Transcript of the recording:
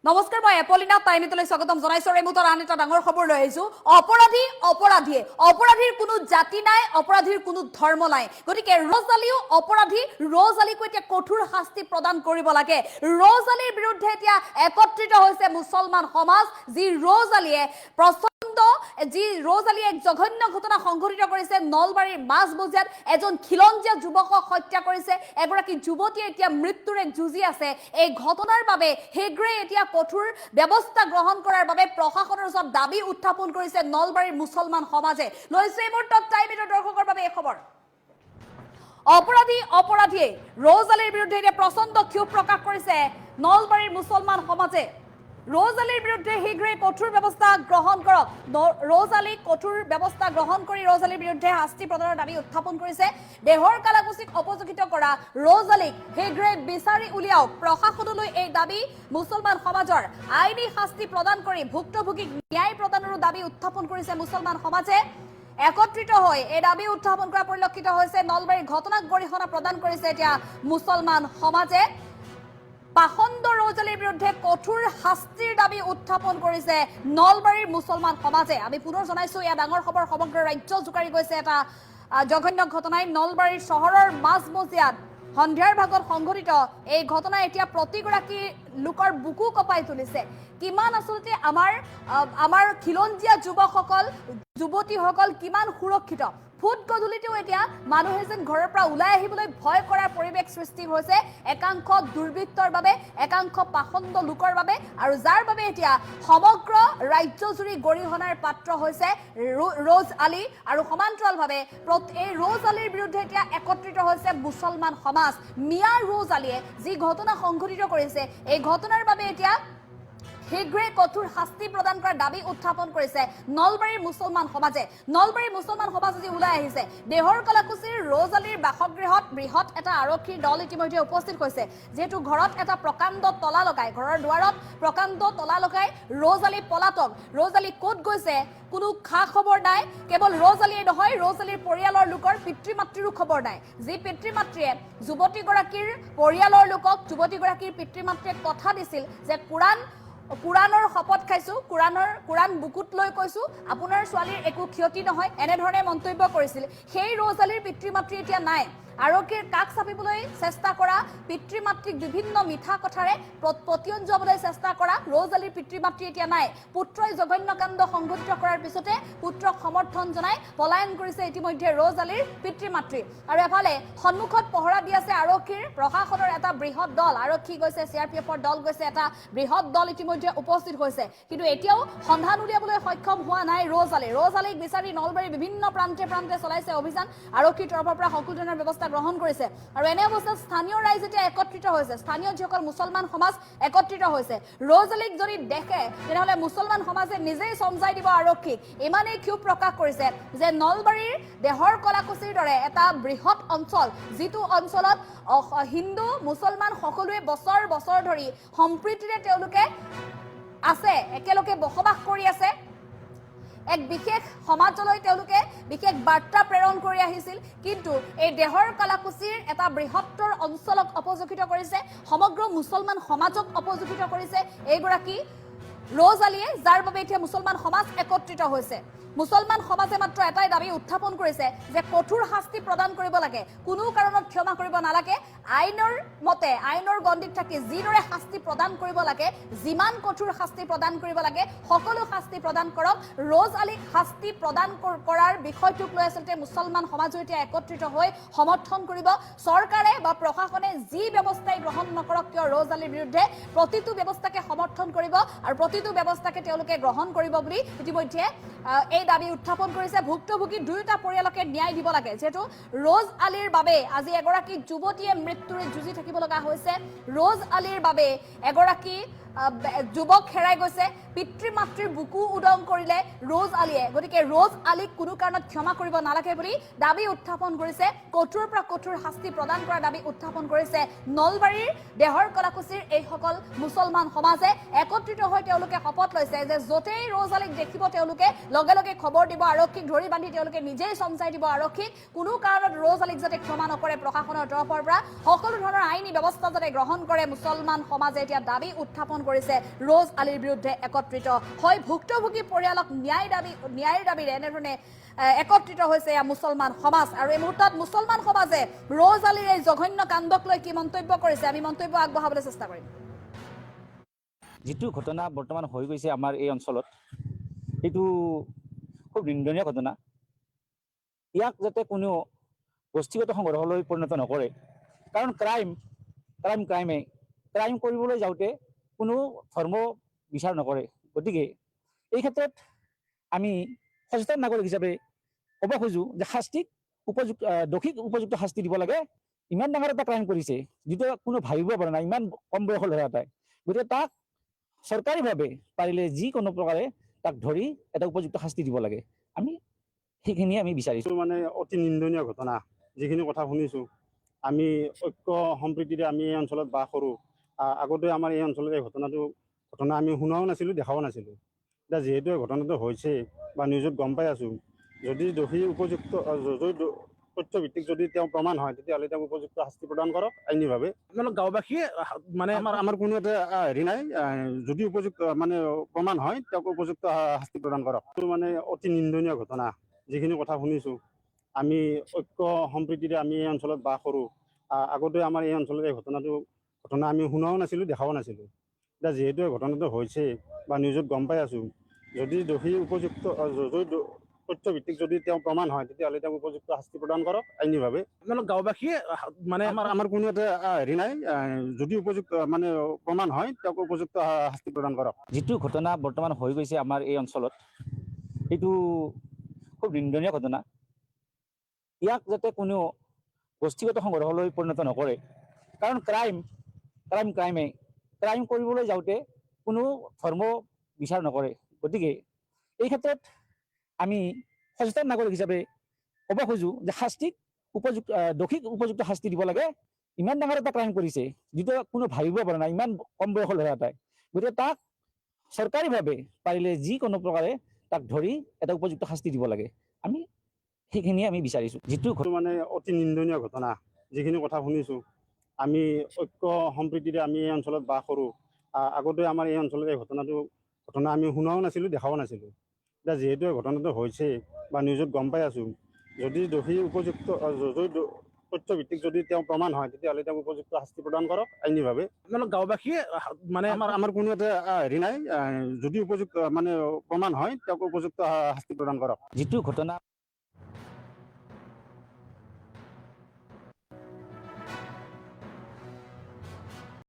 নমস্কাৰ মই এপলিনা টাইমিতলৈ স্বাগতম জনাইছো আৰু মুতৰ আন এটা ডাঙৰ খবৰ লৈ আহিছো অপৰাধীৰ কোনো জাতি নাই অপৰাধীৰ কোনো ধৰ্ম নাই গতিকে ৰজালিও অপৰাধী ৰজালিকো এতিয়া কঠোৰ শাস্তি প্ৰদান কৰিব লাগে ৰজালিৰ বিৰুদ্ধে এতিয়া একত্ৰিত হৈছে মুছলমান সমাজ যি ৰজালিয়ে যি ৰজালিয়ে এক জঘন্য ঘটনা সংঘটিত কৰিছে নলবাৰীৰ মাজমজিয়াত এজন খিলঞ্জীয়া যুৱকক হত্যা কৰিছে এগৰাকী যুৱতীয়ে এতিয়া মৃত্যুৰে যুঁজি আছে এই ঘটনাৰ বাবে হেগ্ৰে এতিয়া কঠোৰ ব্যৱস্থা গ্ৰহণ কৰাৰ বাবে প্ৰশাসনৰ ওচৰত দাবী উত্থাপন কৰিছে নলবাৰীৰ মুছলমান সমাজে লৈছে এই মুহূৰ্তত টাইমিটৰ দৰ্শকৰ বাবে এই খবৰ অপৰাধীয়ে ৰজালিৰ বিৰুদ্ধে এতিয়া প্ৰচণ্ড ক্ষোভ প্ৰকাশ কৰিছে নলবাৰীৰ মুছলমান সমাজে ৰজালিৰ বিৰুদ্ধে শীঘ্ৰে কঠোৰ ব্যৱস্থা গ্ৰহণ কৰক ৰজালিক কঠোৰ ব্যৱস্থা গ্ৰহণ কৰি ৰজালিৰ বিৰুদ্ধে শাস্তি প্ৰদানৰ দাবী উত্থাপন কৰিছে দেহৰ কালাকুচিক অপযোগিত কৰা ৰজালিক শীঘ্ৰে বিচাৰি উলিয়াওক প্ৰশাসনলৈ এই দাবী মুছলমান সমাজৰ আইনী শাস্তি প্ৰদান কৰি ভুক্তভোগীক ন্যায় প্ৰদানৰো দাবী উত্থাপন কৰিছে মুছলমান সমাজে একত্ৰিত হৈ এই দাবী উত্থাপন কৰা পৰিলক্ষিত হৈছে নলবাৰীৰ ঘটনাক গৰিহণা প্ৰদান কৰিছে এতিয়া মুছলমান সমাজে পাখন্দ ৰজালিৰ বিৰুদ্ধে কঠোৰ শাস্তিৰ দাবী উত্থাপন কৰিছে নলবাৰীৰ মুছলমান সমাজে আমি পুনৰ জনাইছো এয়া ডাঙৰ খবৰ সমগ্ৰ ৰাজ্য জোকাৰি গৈছে এটা জঘন্য ঘটনাই নলবাৰীৰ চহৰৰ মাজমজিয়াত সন্ধিয়াৰ ভাগত সংঘটিত এই ঘটনা এতিয়া প্ৰতিগৰাকী লোকৰ বুকু কপাই তুলিছে কিমান আচলতে আমাৰ খিলঞ্জীয়া যুৱতীসকল কিমান সুৰক্ষিত ফুট গধূলিতেও এতিয়া মানুহে যেন ঘৰৰ পৰা ওলাই আহিবলৈ ভয় কৰাৰ পৰিৱেশ সৃষ্টি হৈছে একাংশ দুৰ্বৃত্তৰ বাবে একাংশ পাখন্দ লোকৰ বাবে আৰু যাৰ বাবে এতিয়া সমগ্ৰ ৰাজ্যজুৰি গৰিহণাৰ পাত্ৰ হৈছে ৰজ আলী আৰু সমান্তৰালভাৱে এই ৰজ আলীৰ বিৰুদ্ধে এতিয়া একত্ৰিত হৈছে মুছলমান সমাজ মিয়া ৰজ আলীয়ে যি ঘটনা সংঘটিত কৰিছে এই ঘটনাৰ বাবে এতিয়া শীঘ্ৰে কঠোৰ শাস্তি প্ৰদান কৰাৰ দাবী উত্থাপন কৰিছে নলবাৰীৰ মুছলমান সমাজে আজি ওলাই আহিছে দেহৰ কলাকুচিৰ ৰজালিৰ বাসগৃহত বৃহৎ এটা আৰক্ষীৰ দল ইতিমধ্যে উপস্থিত হৈছে যেহেতু ঘৰত এটা প্ৰকাণ্ড তলা লগাই ঘৰৰ দুৱাৰত প্ৰকাণ্ড তলা লগাই ৰজালি পলাতক ৰজালি ক'ত গৈছে কোনো খা খবৰ নাই কেৱল ৰজালিয়ে নহয় ৰজালিৰ পৰিয়ালৰ লোকৰ পিতৃ মাতৃৰো খবৰ নাই যি পিতৃ মাতৃয়ে যুৱতীগৰাকীৰ পৰিয়ালৰ লোকক যুৱতীগৰাকীৰ পিতৃ মাতৃয়ে কথা দিছিল যে কুৰানৰ শপত খাইছো কুৰান বুকুত লৈ কৈছো আপোনাৰ ছোৱালীৰ একো ক্ষতি নহয় এনেধৰণে মন্তব্য কৰিছিল সেই ৰজালিৰ পিতৃ মাতৃ এতিয়া নাই আৰক্ষীৰ কাষ চাপিবলৈ চেষ্টা কৰা পিতৃ মাতৃক বিভিন্ন মিঠা কথাৰে প্ৰতিয়ন যাবলৈ চেষ্টা কৰা ৰজালিৰ পিতৃ মাতৃ এতিয়া নাই পুত্ৰই জঘন্য কাণ্ড সংঘটিত কৰাৰ পিছতে পুত্ৰক সমৰ্থন জনাই পলায়ন কৰিছে ইতিমধ্যে ৰজালিৰ পিতৃ মাতৃ আৰু এফালে সন্মুখত পহৰা দি আছে আৰক্ষীৰ প্ৰশাসনৰ এটা বৃহৎ দল আৰক্ষী গৈছে চিআৰপিএফৰ দল গৈছে এটা বৃহৎ দল ইতিমধ্যে উপস্থিত হৈছে কিন্তু এতিয়াও সন্ধান উলিয়াবলৈ সক্ষম হোৱা নাই ৰজালিক বিচাৰি নলবাৰীৰ বিভিন্ন প্ৰান্তে চলাইছে অভিযান আৰক্ষীৰ তৰফৰ পৰা সকলো ধৰণৰ ব্যৱস্থা গ্ৰহণ কৰিছে আৰু এনে অৱস্থাত স্থানীয় ৰাইজ এতিয়া একত্ৰিত হৈছে স্থানীয় যিসকল মুছলমান সমাজ একত্ৰিত হৈছে ৰজালিক যদি দেখে তেনেহলে মুছলমান সমাজে নিজেই সমজাই দিব আৰক্ষীক ইমানেই ক্ষোভ প্ৰকাশ কৰিছে যে নলবাৰীৰ দেহৰ কলাকুচিৰ দৰে এটা বৃহৎ অঞ্চল যিটো অঞ্চলত হিন্দু মুছলমান সকলোৱে বছৰ ধৰি সম্প্ৰীতিৰে তেওঁলোকে আছে একেলগে বসবাস কৰি আছে এক বিশেষ সমাজলৈ তেওঁলোকে বিশেষ বাৰ্তা প্ৰেৰণ কৰি আহিছিল কিন্তু এই দেহৰ কলাকুচিৰ এটা বৃহত্তৰ অঞ্চলক অপযোগিত কৰিছে সমগ্ৰ মুছলমান সমাজক অপযোগিত কৰিছে এইগৰাকী ৰজ আলীয়ে যাৰ বাবে এতিয়া মুছলমান সমাজ একত্ৰিত হৈছে মুছলমান সমাজে মাত্ৰ এটাই দাবী উত্থাপন কৰিছে যে কঠোৰ শাস্তি প্ৰদান কৰিব লাগে কোনো কাৰণত ক্ষমা কৰিব নালাগে আইনৰ গণ্ডিত থাকি যিদৰে শাস্তি প্ৰদান কৰিব লাগে যিমান কঠোৰ শাস্তি প্ৰদান কৰিব লাগে সকলো শাস্তি প্ৰদান কৰক ৰজ আলীক শাস্তি প্ৰদান কৰাৰ বিষয়টোক লৈ আচলতে মুছলমান সমাজে এতিয়া একত্ৰিত হৈ সমৰ্থন কৰিব চৰকাৰে বা প্ৰশাসনে যি ব্যৱস্থাই গ্ৰহণ নকৰক কিয় ৰজ আলীৰ বিৰুদ্ধে প্ৰতিটো ব্যৱস্থাকে সমৰ্থন কৰিব আৰু প্ৰতিটো ব্যৱস্থাকে তেওঁলোকে গ্ৰহণ কৰিব বুলি ইতিমধ্যে এই দাবী উত্থাপন কৰিছে ভুক্তভোগী দুয়োটা পৰিয়ালকে ন্যায় দিব লাগে যেহেতু ৰজ আলীৰ বাবে আজি এগৰাকী যুৱতীয়ে মৃত্যুৰে যুঁজি থাকিব লগা হৈছে ৰজ আলীৰ বাবে এগৰাকী যুৱক হেৰাই গৈছে পিতৃ মাতৃৰ বুকু উদং কৰিলে ৰজ আলীয়ে গতিকে ৰজ আলীক কোনো কাৰণত ক্ষমা কৰিব নালাগে বুলি দাবী উত্থাপন কৰিছে কঠোৰ পৰা কঠোৰ শাস্তি প্ৰদান কৰাৰ দাবী উত্থাপন কৰিছে নলবাৰীৰ দেহৰ কলাকুচিৰ এইসকল মুছলমান সমাজে একত্ৰিত হৈ তেওঁলোকে শপত লৈছে যে য'তেই ৰজ আলীক দেখিব তেওঁলোকে লগে লগে খবৰ দিব আৰক্ষীক ধৰি বান্ধি তেওঁলোকে নিজেই সমজাই দিব আৰক্ষীক কোনো কাৰণত ৰজ আলীক যাতে ক্ষমা নকৰে প্ৰশাসনৰ তৰফৰ পৰা সকলো ধৰণৰ আইনী ব্যৱস্থা যাতে গ্ৰহণ কৰে মুছলমান সমাজে এতিয়া দাবী উত্থাপন কৰিছে ৰোজ আলীৰ বিৰুদ্ধে একত্ৰিত হৈ ভুক্তভোগী পৰিয়ালক ন্যায়ৰ দাবীৰে এনেধৰণে একত্ৰিত হৈছে মুছলমান সমাজ। আৰু এই মুহূৰ্তত মুছলমান সমাজে ৰোজ আলীৰ এই জঘন্য কাণ্ডক লৈ কি মন্তব্য কৰিছে আমি মন্তব্য আগবঢ়াবলৈ চেষ্টা কৰিম। যিটো ঘটনা বৰ্তমান হৈ গৈছে আমাৰ এই অঞ্চলত, এইটো খুব নিন্দনীয় ঘটনা। ইয়াক যাতে কোনো গোষ্ঠীগত সংঘৰ্ষলৈ পৰিণত নকৰে, কাৰণ ক্ৰাইম কৰিবলৈ যাওঁতে কোনো ধৰ্ম বিচাৰ নকৰে। গতিকে এই ক্ষেত্ৰত আমি সচেতন নাগৰিক হিচাপে ক'ব খোজোঁ যে দোষীক উপযুক্ত শাস্তি দিব লাগে। ইমান ডাঙৰ এটা ক্ৰাইম কৰিছে, যিটো কোনো ভাবিব পৰা নাই, ইমান কম বয়সৰ ল'ৰা এটাই। গতিকে তাক চৰকাৰীভাৱে পাৰিলে যিকোনো প্ৰকাৰে তাক ধৰি এটা উপযুক্ত শাস্তি দিব লাগে। সেইখিনিয়ে আমি বিচাৰিছোঁ। মানে অতি নিন্দনীয় ঘটনা, যিখিনি কথা শুনিছোঁ। আমি ঐক্য সম্প্ৰীতিৰে আমি এই অঞ্চলত বাস কৰোঁ। আগতে আমাৰ এই অঞ্চলত এই ঘটনা আমি শুনাও নাছিলোঁ, দেখাও নাছিলোঁ। এতিয়া যিহেতু এই ঘটনাটো হৈছে বা নিউজত গম পাই আছোঁ, যদি দোষী উপযুক্ত তথ্যভিত্তিক যদি তেওঁ প্ৰমাণ হয়, তেতিয়াহ'লে তেওঁক উপযুক্ত শাস্তি প্ৰদান কৰক আইনীভাৱে। আপোনালোক গাঁওবাসীয়ে মানে আমাৰ কোনো এটা হেৰি নাই, যদি উপযুক্ত মানে প্ৰমাণ হয় তেওঁক উপযুক্ত শাস্তি প্ৰদান কৰক। মানে অতি নিন্দনীয় ঘটনা, যিখিনি কথা শুনিছোঁ। আমি ঐক্য সম্প্ৰীতিৰে আমি এই অঞ্চলত বাস কৰোঁ। আগতে আমাৰ এই অঞ্চলত এই ঘটনা আমি শুনাও নাছিলোঁ, দেখাও নাছিলোঁ। এতিয়া যিহেতু এই ঘটনাটো হৈছে বা নিউজত গম পাই আছোঁ, যদি দোষী তথ্যভিত্তিক যদি তেওঁ প্ৰমাণ হয়, তেতিয়াহ'লে তেওঁক উপযুক্ত শাস্তি প্ৰদান কৰক আইনীভাৱে। আপোনালোক গাঁওবাসীয়ে মানে আমাৰ কোনো এটা হেৰি নাই, যদি উপযুক্ত মানে প্ৰমাণ হয় তেওঁক উপযুক্ত শাস্তি প্ৰদান কৰক। যিটো ঘটনা বৰ্তমান হৈ গৈছে আমাৰ এই অঞ্চলত, এইটো খুব নিন্দনীয় ঘটনা। ইয়াক যাতে কোনো গোষ্ঠীগত সংঘৰ্ষলৈ পৰিণত নকৰে, কাৰণ ক্ৰাইম কৰিবলৈ যাওঁতে কোনো ধৰ্ম বিচাৰ নকৰে। গতিকে এই ক্ষেত্ৰত আমি সচেতন নাগৰিক হিচাপে ক'ব খোজোঁ যে দোষীক উপযুক্ত শাস্তি দিব লাগে। ইমান ডাঙৰ এটা ক্ৰাইম কৰিছে, যিটো কোনো ভাবিব পৰা নাই, ইমান কম বয়সৰ ল'ৰা এটাই। গতিকে তাক চৰকাৰীভাৱে পাৰিলে যিকোনো প্ৰকাৰে তাক ধৰি এটা উপযুক্ত শাস্তি দিব লাগে। সেইখিনিয়ে আমি বিচাৰিছোঁ। যিটো মানে অতি নিন্দনীয় ঘটনা, যিখিনি কথা শুনিছোঁ। আমি ঐক্য সম্প্ৰীতিৰে আমি এই অঞ্চলত বাস কৰোঁ। আগতে আমাৰ এই অঞ্চলত এই ঘটনা আমি শুনাও নাছিলোঁ, দেখাও নাছিলোঁ। এতিয়া যিহেতু এই ঘটনাটো হৈছে বা নিউজত গম পাই আছোঁ, যদি দোষী তথ্যভিত্তিক যদি তেওঁ প্ৰমাণ হয়, তেতিয়াহ'লে তেওঁক উপযুক্ত শাস্তি প্ৰদান কৰক আইনীভাৱে। আপোনালোক গাঁওবাসীয়ে মানে আমাৰ কোনো এটা হেৰি নাই, যদি উপযুক্ত মানে প্ৰমাণ হয় তেওঁক উপযুক্ত শাস্তি প্ৰদান কৰক। যিটো ঘটনা